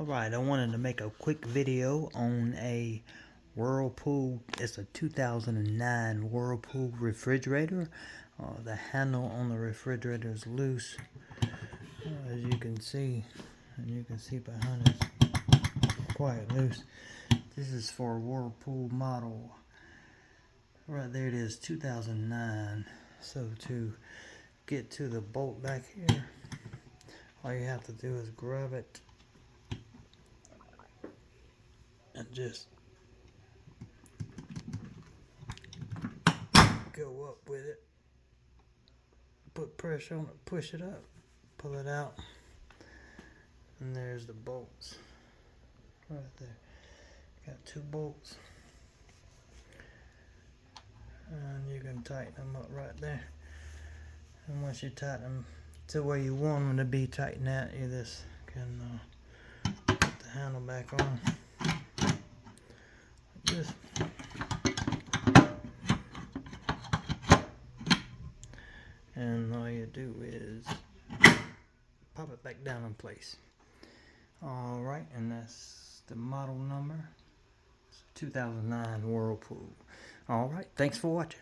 Alright, I wanted to make a quick video on a Whirlpool. It's a 2009 Whirlpool refrigerator. The handle on the refrigerator is loose, as you can see, and you can see behind it's quite loose. This is for a Whirlpool model. Right there it is, 2009. So to get to the bolt back here, all you have to do is grab it and just go up with it, put pressure on it, push it up, pull it out, and there's the bolts right there. Got two bolts, and you can tighten them up right there. And once you tighten them to where you want them to be tightened at, you just can put the handle back on like this. And all you do is pop it back down in place. Alright, and that's the model number. It's 2009 Whirlpool. Alright, thanks for watching.